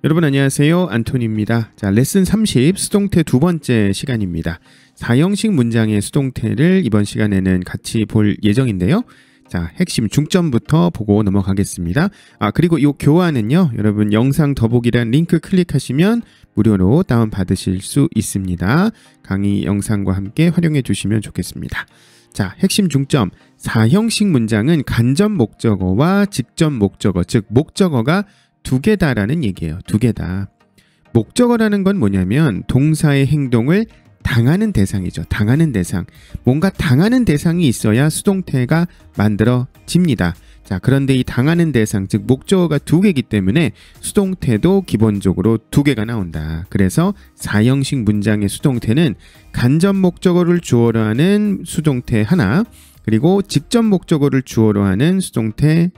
여러분 안녕하세요. 안토니입니다. 자, 레슨 30 수동태 두 번째 시간입니다. 4형식 문장의 수동태를 이번 시간에는 같이 볼 예정인데요. 자, 핵심 중점부터 보고 넘어가겠습니다. 그리고 이 교환은요, 여러분 영상 더보기란 링크 클릭하시면 무료로 다운받으실 수 있습니다. 강의 영상과 함께 활용해 주시면 좋겠습니다. 자, 핵심 중점 4형식 문장은 간접 목적어와 직접 목적어, 즉 목적어가 두 개다라는 얘기예요. 두 개다. 목적어라는 건 뭐냐면 동사의 행동을 당하는 대상이죠. 당하는 대상. 뭔가 당하는 대상이 있어야 수동태가 만들어집니다. 자, 그런데 이 당하는 대상, 즉 목적어가 두 개이기 때문에 수동태도 기본적으로 두 개가 나온다. 그래서 4형식 문장의 수동태는 간접 목적어를 주어로 하는 수동태 하나, 그리고 직접 목적어를 주어로 하는 수동태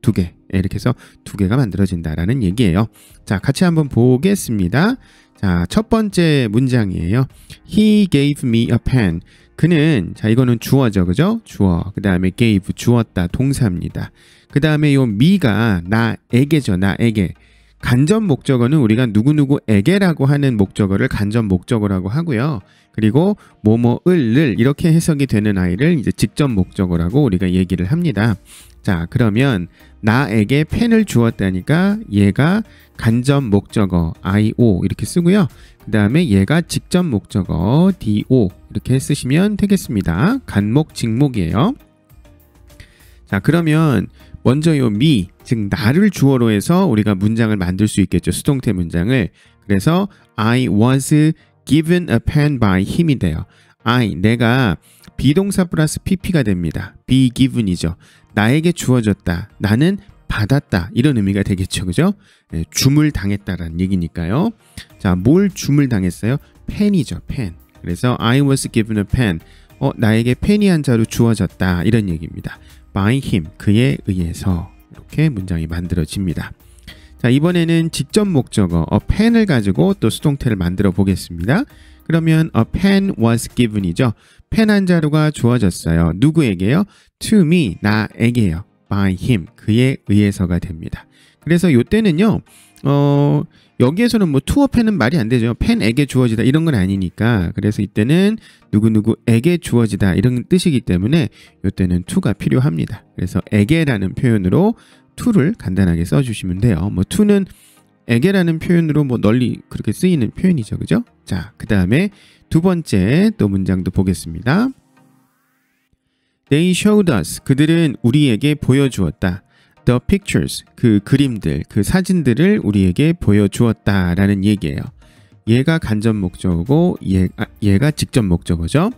두 개. 이렇게 해서 두 개가 만들어진다라는 얘기예요. 자, 같이 한번 보겠습니다. 자, 첫 번째 문장이에요. He gave me a pen. 그는, 자, 이거는 주어죠, 그죠? 주어. 그 다음에 gave, 주었다, 동사입니다. 그 다음에 요 me가 나에게죠, 나에게. 간접 목적어는 우리가 누구누구에게라고 하는 목적어를 간접 목적어라고 하고요. 그리고 뭐뭐을 이렇게 해석이 되는 아이를 이제 직접 목적어라고 우리가 얘기를 합니다. 자, 그러면 나에게 펜을 주었다니까 얘가 간접 목적어 IO 이렇게 쓰고요. 그 다음에 얘가 직접 목적어 DO 이렇게 쓰시면 되겠습니다. 간목 직목이에요. 자, 그러면 먼저 요 me, 즉 나를 주어로 해서 우리가 문장을 만들 수 있겠죠. 수동태 문장을. 그래서 I was given a pen by him이 돼요. 내가 비동사 플러스 pp가 됩니다. be given이죠. 나에게 주어졌다. 나는 받았다. 이런 의미가 되겠죠. 그죠? 네, 줌을 당했다라는 얘기니까요. 자, 뭘 줌을 당했어요? 펜이죠. 펜. 그래서 I was given a pen. 나에게 펜이 한 자루 주어졌다. 이런 얘기입니다. by him. 그에 의해서. 이렇게 문장이 만들어집니다. 자, 이번에는 직접 목적어 a pen을 가지고 또 수동태를 만들어 보겠습니다. 그러면 a pen was given이죠. 펜 한 자루가 주어졌어요. 누구에게요? to me, 나에게요. by him, 그에 의해서가 됩니다. 그래서 이때는요, 여기에서는 뭐 to a pen은 말이 안 되죠. 펜에게 주어지다 이런 건 아니니까. 그래서 이때는 누구누구에게 주어지다 이런 뜻이기 때문에 이때는 to가 필요합니다. 그래서 에게라는 표현으로 to를 간단하게 써주시면 돼요. 뭐 to는 에게라는 표현으로 뭐 널리 그렇게 쓰이는 표현이죠. 그죠? 자, 그 다음에 두 번째 또 문장도 보겠습니다. They showed us. 그들은 우리에게 보여주었다. The pictures. 그 그림들, 그 사진들을 우리에게 보여주었다라는 얘기예요. 얘가 간접 목적어고 얘가 직접 목적어죠.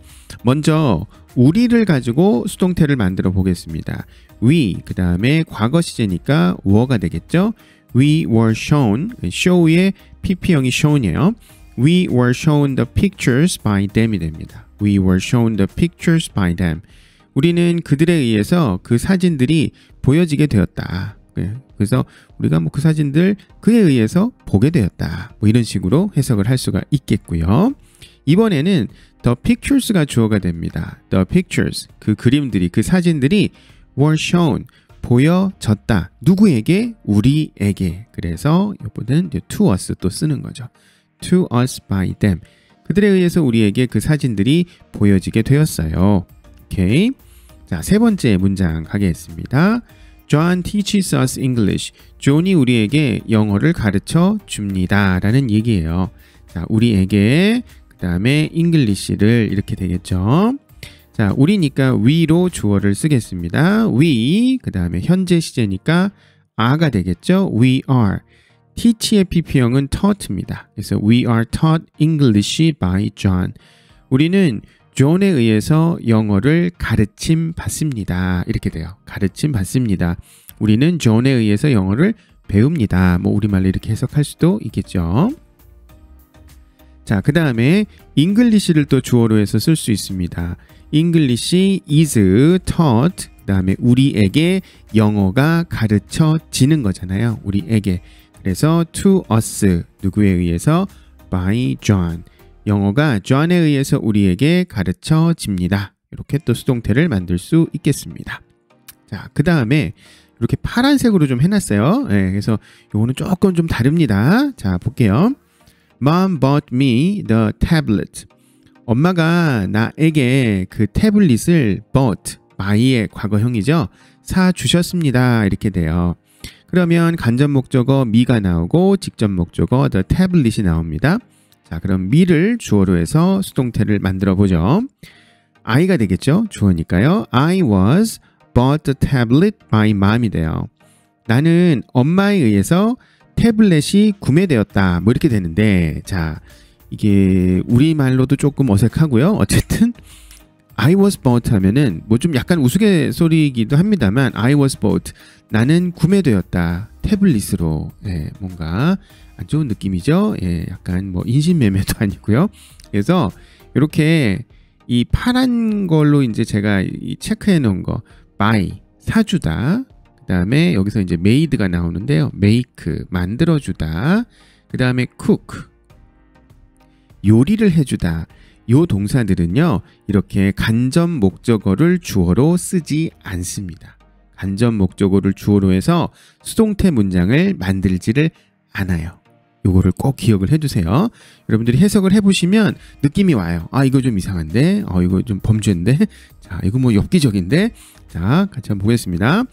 먼저 우리를 가지고 수동태를 만들어 보겠습니다. We, 그 다음에 과거 시제니까 were가 되겠죠. We were shown, show의 pp형이 shown이에요. We were shown the pictures by them이 됩니다. We were shown the pictures by them. 우리는 그들에 의해서 그 사진들이 보여지게 되었다. 그래서 우리가 뭐 그 사진들 그에 의해서 보게 되었다. 뭐 이런 식으로 해석을 할 수가 있겠고요. 이번에는 the pictures가 주어가 됩니다. The pictures, 그 그림들이, 그 사진들이 were shown, 보여졌다. 누구에게? 우리에게. 그래서 이번엔 to us 또 쓰는 거죠. To us by them. 그들에 의해서 우리에게 그 사진들이 보여지게 되었어요. 오케이. 자, 세 번째 문장 가겠습니다. John teaches us English. 존이 우리에게 영어를 가르쳐 줍니다. 라는 얘기예요. 자, 우리에게 그 다음에 English를 이렇게 되겠죠. 자, 우리니까 we로 주어를 쓰겠습니다. we, 그 다음에 현재 시제니까 are가 되겠죠. We are. teach의 pp형은 taught입니다. 그래서 we are taught English by John. 우리는 존에 의해서 영어를 가르침 받습니다. 이렇게 돼요. 가르침 받습니다. 우리는 존에 의해서 영어를 배웁니다. 뭐 우리말로 이렇게 해석할 수도 있겠죠. 자, 그 다음에 English를 또 주어로 해서 쓸 수 있습니다. English is taught. 그 다음에 우리에게 영어가 가르쳐지는 거잖아요. 우리에게. 그래서 to us, 누구에 의해서? by John. 영어가 John에 의해서 우리에게 가르쳐집니다. 이렇게 또 수동태를 만들 수 있겠습니다. 자, 그 다음에 이렇게 파란색으로 좀 해놨어요. 예, 그래서 요거는 조금 좀 다릅니다. 자, 볼게요. Mom bought me the tablet. 엄마가 나에게 그 태블릿을 bought, buy의 과거형이죠. 사 주셨습니다. 이렇게 돼요. 그러면 간접 목적어 me가 나오고 직접 목적어 the tablet이 나옵니다. 자, 그럼 me를 주어로 해서 수동태를 만들어 보죠. I가 되겠죠. 주어니까요. I was bought the tablet by mom이 돼요. 나는 엄마에 의해서 태블릿이 구매되었다. 뭐 이렇게 되는데, 자, 이게 우리말로도 조금 어색하고요. 어쨌든 I was bought 하면은 뭐 좀 약간 우스갯소리이기도 합니다만 I was bought, 나는 구매되었다. 태블릿으로. 예, 뭔가 안 좋은 느낌이죠. 예, 약간 뭐 인신매매도 아니고요. 그래서 이렇게 이 파란 걸로 이제 제가 이 체크해 놓은 거 buy, 사주다. 그 다음에 여기서 이제 made가 나오는데요. make, 만들어주다. 그 다음에 cook, 요리를 해주다. 요 동사들은요, 이렇게 간접 목적어를 주어로 쓰지 않습니다. 간접 목적어를 주어로 해서 수동태 문장을 만들지를 않아요. 요거를 꼭 기억을 해주세요. 여러분들이 해석을 해보시면 느낌이 와요. 아, 이거 좀 이상한데? 이거 좀 범죄인데? 자, 이거 뭐 엽기적인데? 자, 같이 한번 보겠습니다.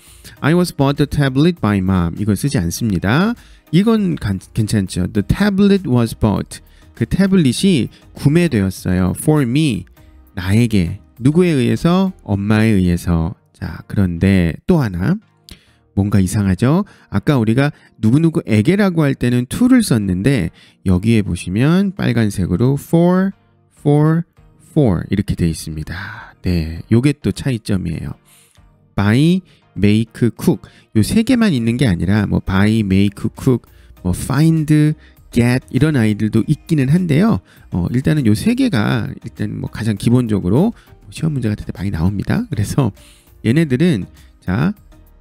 I was bought the tablet by mom. 이건 쓰지 않습니다. 이건 괜찮죠. The tablet was bought. 그 태블릿이 구매되었어요. For me. 나에게. 누구에 의해서? 엄마에 의해서. 자, 그런데 또 하나. 뭔가 이상하죠? 아까 우리가 누구누구에게라고 할 때는 to를 썼는데 여기에 보시면 빨간색으로 for 이렇게 되어 있습니다. 네, 요게 또 차이점이에요. buy, make, cook 요 세 개만 있는 게 아니라 뭐 buy, make, cook, 뭐 find, get 이런 아이들도 있기는 한데요. 일단은 요 세 개가 일단 뭐 가장 기본적으로 시험 문제 같은 데 많이 나옵니다. 그래서 얘네들은 자,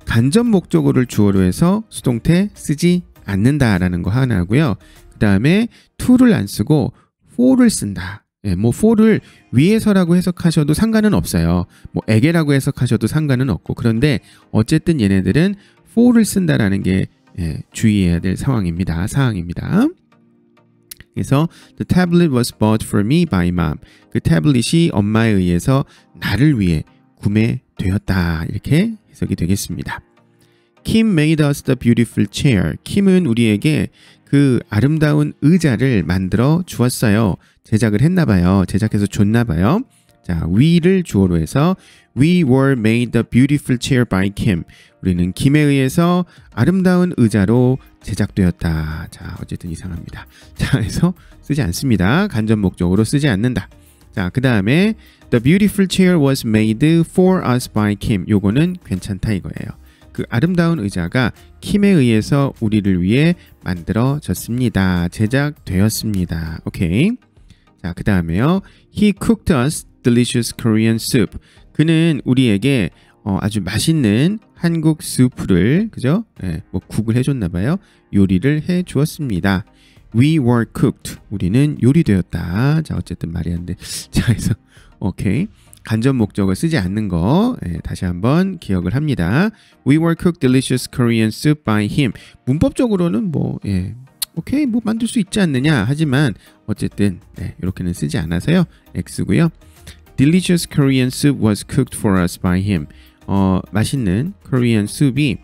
간접 목적어를 주어로 해서 수동태 쓰지 않는다라는 거 하나고요. 그 다음에 to를 안 쓰고 for를 쓴다. 예, 뭐 for를 위에서라고 해석하셔도 상관은 없어요. 뭐 에게라고 해석하셔도 상관은 없고, 그런데 어쨌든 얘네들은 for를 쓴다라는 게 주의해야 될 사항입니다. 그래서 the tablet was bought for me by mom. 그 태블릿이 엄마에 의해서 나를 위해 구매되었다. 이렇게 해석이 되겠습니다. Kim made us the beautiful chair. 킴은 우리에게 그 아름다운 의자를 만들어 주었어요. 제작을 했나봐요. 제작해서 줬나봐요. 자, we를 주어로 해서 We were made the beautiful chair by Kim. 우리는 김에 의해서 아름다운 의자로 제작되었다. 자, 어쨌든 이상합니다. 자, 그래서 쓰지 않습니다. 간접 목적으로 쓰지 않는다. 자, 그 다음에 The beautiful chair was made for us by Kim. 요거는 괜찮다 이거예요. 그 아름다운 의자가 킴에 의해서 우리를 위해 만들어졌습니다. 제작되었습니다. 오케이. 자, 그 다음에요. He cooked us delicious Korean soup. 그는 우리에게 아주 맛있는 한국 수프를, 그죠? 뭐 국을 해줬나봐요. 요리를 해주었습니다. We were cooked. 우리는 요리되었다. 자, 어쨌든 말이 안 돼. 자, 그래서 오케이. 간접 목적을 쓰지 않는 거 다시 한번 기억을 합니다. We were cooked delicious Korean soup by him. 문법적으로는 뭐 오케이, 뭐 만들 수 있지 않느냐. 하지만 어쨌든 이렇게는 쓰지 않아서요. X고요. Delicious Korean soup was cooked for us by him. 맛있는 Korean soup이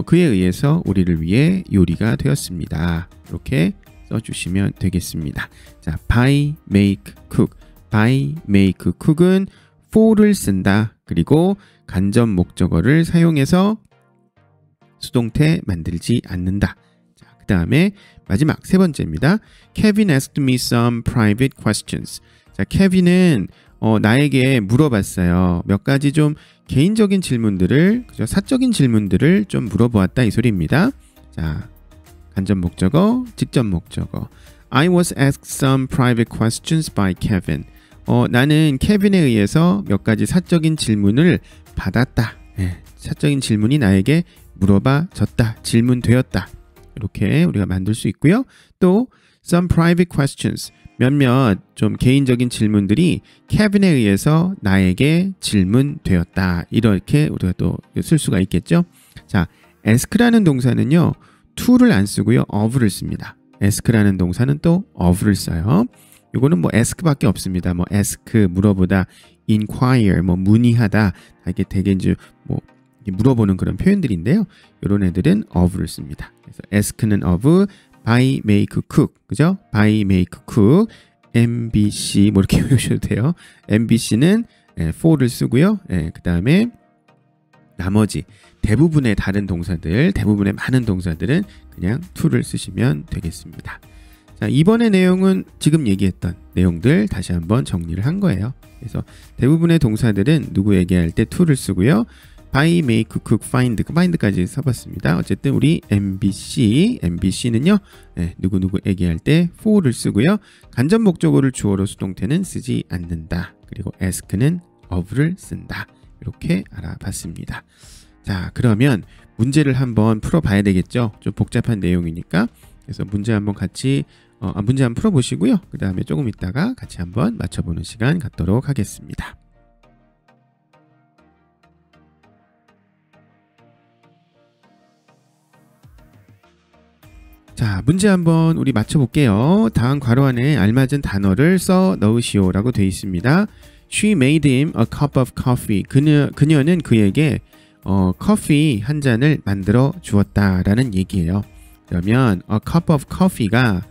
그에 의해서 우리를 위해 요리가 되었습니다. 이렇게 써주시면 되겠습니다. 자, buy, make, cook. buy, make, cook은 for를 쓴다. 그리고 간접 목적어를 사용해서 수동태 만들지 않는다. 자, 그 다음에 마지막 세 번째입니다. Kevin asked me some private questions. 자, 케빈은 나에게 물어봤어요. 몇 가지 좀 개인적인 질문들을, 그죠? 사적인 질문들을 좀 물어보았다 이 소리입니다. 자, 간접 목적어, 직접 목적어. I was asked some private questions by Kevin. 나는 케빈에 의해서 몇 가지 사적인 질문을 받았다. 사적인 질문이 나에게 물어봐졌다. 질문되었다. 이렇게 우리가 만들 수 있고요. 또 some private questions. 몇몇 좀 개인적인 질문들이 케빈에 의해서 나에게 질문되었다. 이렇게 우리가 또 쓸 수가 있겠죠. 자, ask라는 동사는요. to를 안 쓰고요. of를 씁니다. ask라는 동사는 또 of를 써요. 이거는 뭐 ask밖에 없습니다. 뭐 ask 물어보다, inquire 뭐 문의하다, 이게 되게 이제 뭐 물어보는 그런 표현들인데요. 이런 애들은 of를 씁니다. 그래서 ask는 of, buy, make, cook, 그죠? buy, make, cook, MBC 뭐 이렇게 외우셔도 돼요. MBC는 for를 쓰고요. 그 다음에 나머지 대부분의 다른 동사들, 대부분의 많은 동사들은 그냥 to를 쓰시면 되겠습니다. 자, 이번의 내용은 지금 얘기했던 내용들 다시 한번 정리를 한 거예요. 그래서 대부분의 동사들은 누구 얘기할 때 to를 쓰고요. buy, make, cook, find까지 써봤습니다. 어쨌든 우리 MBC는요. 누구 얘기할 때 for를 쓰고요. 간접 목적어를 주어로 수동태는 쓰지 않는다. 그리고 ask는 of를 쓴다. 이렇게 알아봤습니다. 자, 그러면 문제를 한번 풀어봐야 되겠죠. 좀 복잡한 내용이니까. 그래서 문제 한번 같이 문제 한번 풀어보시고요. 그 다음에 조금 있다가 같이 한번 맞춰보는 시간 갖도록 하겠습니다. 자, 문제 한번 우리 맞춰볼게요. 다음 괄호 안에 알맞은 단어를 써 넣으시오 라고 되어 있습니다. She made him a cup of coffee. 그녀는 그에게 커피 한 잔을 만들어 주었다라는 얘기예요. 그러면 a cup of coffee가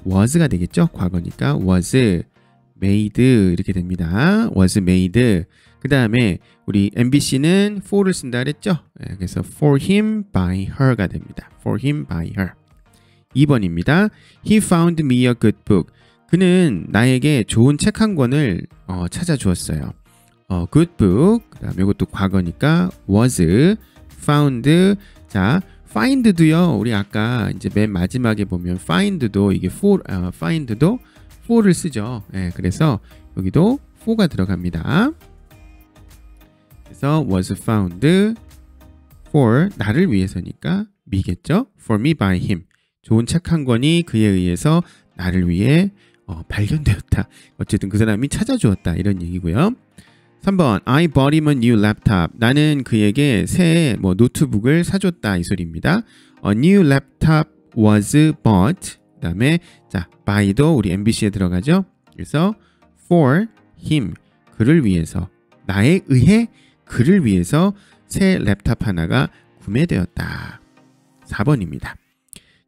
was가 되겠죠? 과거니까 was made 이렇게 됩니다. was made. 그 다음에 우리 MBC는 for를 쓴다 그랬죠? 그래서 for him by her가 됩니다. for him by her. 2번입니다. He found me a good book. 그는 나에게 좋은 책 한 권을 찾아주었어요. good book. 그 다음에 이것도 과거니까 was, found. 자, find도요. 우리 아까 이제 맨 마지막에 보면 find도 이게 find도 for를 쓰죠. 그래서 여기도 for가 들어갑니다. 그래서 was found for 나를 위해서니까 me겠죠. for me by him. 좋은 책 한 권이 그에 의해서 나를 위해 발견되었다. 어쨌든 그 사람이 찾아주었다. 이런 얘기고요. 3번 I bought him a new laptop. 나는 그에게 새 노트북을 사줬다. 이 소리입니다. A new laptop was bought. 그 다음에 자 by도 우리 MBC에 들어가죠. 그래서 for him. 그를 위해서. 나에 의해 그를 위해서 새 랩탑 하나가 구매되었다. 4번입니다.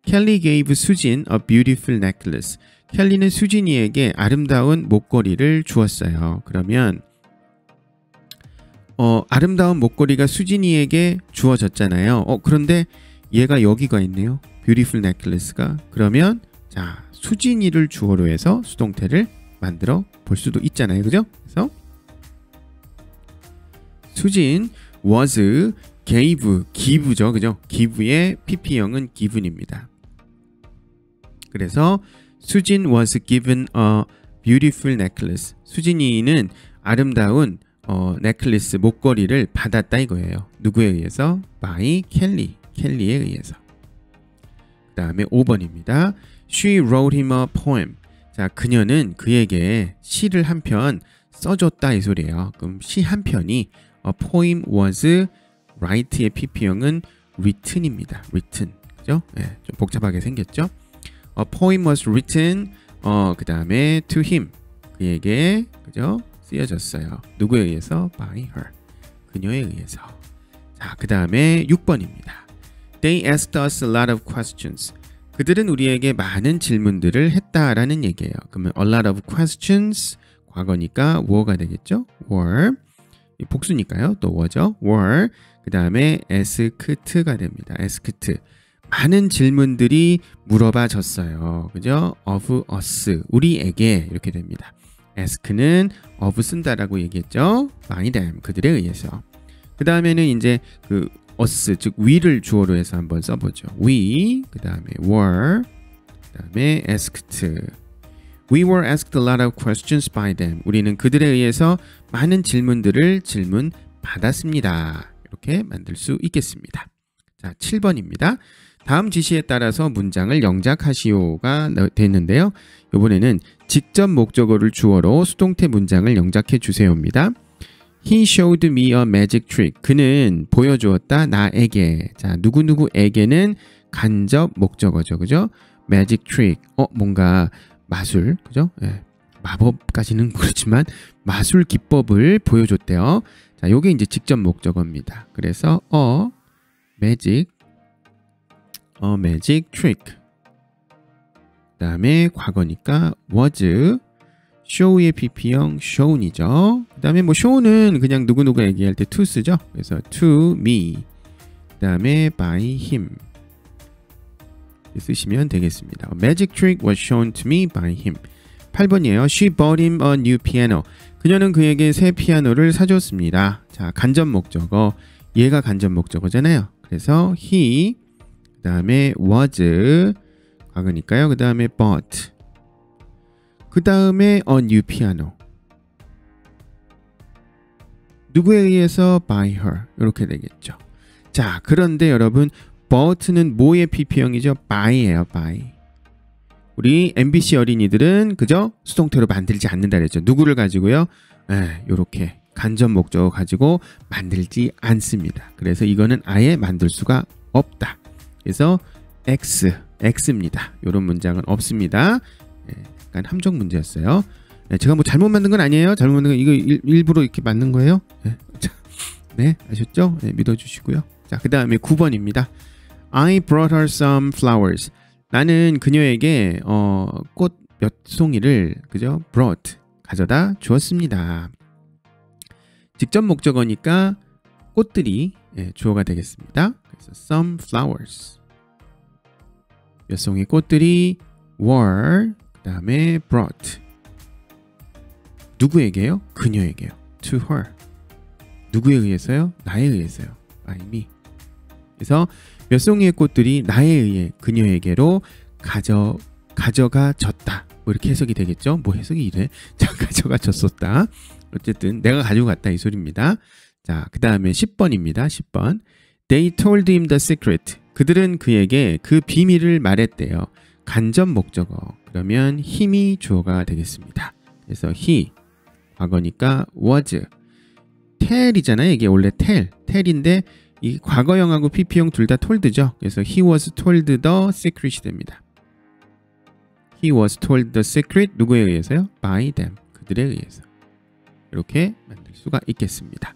Kelly gave 수진 a beautiful necklace. 켈리는 수진이에게 아름다운 목걸이를 주었어요. 그러면 아름다운 목걸이가 수진이에게 주어졌잖아요. 그런데 얘가 여기가 있네요. beautiful necklace가. 그러면 자 수진이를 주어로 해서 수동태를 만들어 볼 수도 있잖아요. 그죠? 그래서 수진 was gave, give죠. 그죠? give의 pp형은 given입니다. 그래서 수진 was given a beautiful necklace. 수진이는 아름다운 넥클리스 목걸이를 받았다 이거예요. 누구에 의해서? by Kelly. 켈리에 의해서. 그 다음에 5번입니다. She wrote him a poem. 자, 그녀는 그에게 시를 한 편 써줬다 이 소리예요. 그럼 시 한 편이 a poem was write의 pp형은 written입니다. written. 그죠? 좀 복잡하게 생겼죠? A poem was written 그 다음에 to him. 그에게 그죠? 쓰여졌어요. 누구에 의해서? by her. 그녀에 의해서. 자, 그 다음에 6번입니다. They asked us a lot of questions. 그들은 우리에게 많은 질문들을 했다라는 얘기예요. 그러면 a lot of questions 과거니까 were가 되겠죠? were 복수니까요. 또 were죠. were 그 다음에 asked가 됩니다. asked 많은 질문들이 물어봐졌어요. 그죠? of us 우리에게 이렇게 됩니다. ask는 of 쓴다라고 얘기했죠. by them 그들에 의해서. 그 다음에는 이제 그 us 즉 we를 주어로 해서 한번 써보죠. we 그 다음에 were 그 다음에 asked. We were asked a lot of questions by them. 우리는 그들에 의해서 많은 질문들을 질문 받았습니다. 이렇게 만들 수 있겠습니다. 자, 7번입니다. 다음 지시에 따라서 문장을 영작하시오가 됐는데요. 이번에는 직접 목적어를 주어로 수동태 문장을 영작해 주세요입니다. He showed me a magic trick. 그는 보여주었다 나에게. 자, 누구누구에게는 간접 목적어죠. 그죠? magic trick. 뭔가 마술. 그죠? 예. 마법까지는 그렇지만 마술 기법을 보여줬대요. 자, 요게 이제 직접 목적어입니다. 그래서 magic trick. 그다음에 과거니까 was show의 pp형 shown이죠. 그다음에 뭐 show는 그냥 누구누구 얘기할 때 to 쓰죠. 그래서 to me. 그다음에 by him 쓰시면 되겠습니다. Magic trick was shown to me by him. 8번이에요. She bought him a new piano. 그녀는 그에게 새 피아노를 사줬습니다. 자, 간접 목적어. 얘가 간접 목적어잖아요. 그래서 he, 그 다음에 was, 과거니까요. 그 다음에 bought, 그 다음에 a new piano. 누구에 의해서? by her. 이렇게 되겠죠. 자, 그런데 여러분, bought는 뭐의 pp형이죠? by예요. by. 우리 MBC 어린이들은 그저 수동태로 만들지 않는다 그랬죠. 누구를 가지고요? 요렇게 간접 목적어 가지고 만들지 않습니다. 그래서 이거는 아예 만들 수가 없다. 그래서 X입니다. 이런 문장은 없습니다. 약간 함정 문제였어요. 제가 뭐 잘못 만든 건 아니에요. 잘못 만든 건 이거 일부러 이렇게 만든 거예요. 네, 아셨죠? 네, 믿어주시고요. 자, 그 다음에 9번입니다. I brought her some flowers. 나는 그녀에게 꽃 몇 송이를 그죠? brought 가져다 주었습니다. 직접 목적어니까 꽃들이 주어가 되겠습니다. 그래서 some flowers. 몇 송이 꽃들이 were 그 다음에 brought. 누구에게요? 그녀에게요. to her. 누구에 의해서요? 나에 의해서요. by me. 그래서 몇 송이의 꽃들이 나에 의해 그녀에게로 가져가 졌다. 뭐 이렇게 해석이 되겠죠? 뭐 해석이 이래? 자, 가져가 졌었다. 어쨌든 내가 가지고 갔다 이 소리입니다. 자, 그 다음에 10번입니다. 10번. They told him the secret. 그들은 그에게 그 비밀을 말했대요. 간접 목적어. 그러면 힘이 주어가 되겠습니다. 그래서 he, 과거니까 was. tell이잖아요. 이게 원래 tell인데 이 과거형하고 pp형 둘 다 told죠. 그래서 he was told the secret이 됩니다. He was told the secret. 누구에 의해서요? by them. 그들에 의해서. 이렇게 만들 수가 있겠습니다.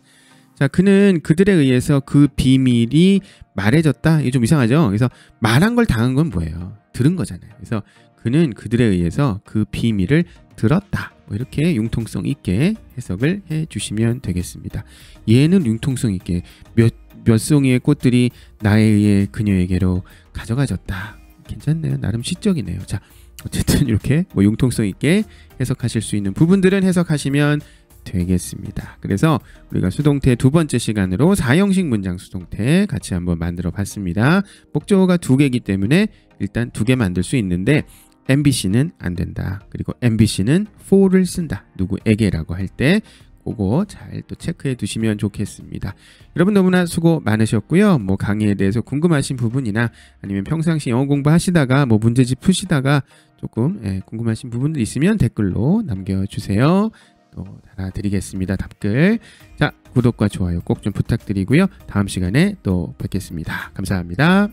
자, 그는 그들에 의해서 그 비밀이 말해졌다. 이게 좀 이상하죠? 그래서 말한 걸 당한 건 뭐예요? 들은 거잖아요. 그래서 그는 그들에 의해서 그 비밀을 들었다. 뭐 이렇게 융통성 있게 해석을 해 주시면 되겠습니다. 얘는 융통성 있게 몇 송이의 꽃들이 나에 의해 그녀에게로 가져가졌다. 괜찮네요. 나름 시적이네요. 자, 어쨌든 이렇게 뭐 융통성 있게 해석하실 수 있는 부분들은 해석하시면 되겠습니다. 그래서 우리가 수동태 두 번째 시간으로 4형식 문장 수동태 같이 한번 만들어 봤습니다. 목적어가 2개이기 때문에 일단 2개 만들 수 있는데 MBC는 안 된다. 그리고 MBC는 for를 쓴다. 누구에게라고 할 때 그거 잘 또 체크해 두시면 좋겠습니다. 여러분 너무나 수고 많으셨고요. 뭐 강의에 대해서 궁금하신 부분이나 아니면 평상시 영어 공부하시다가 뭐 문제집 푸시다가 조금 궁금하신 부분들 있으면 댓글로 남겨주세요. 또 달아드리겠습니다. 답글. 자, 구독과 좋아요 꼭 좀 부탁드리고요. 다음 시간에 또 뵙겠습니다. 감사합니다.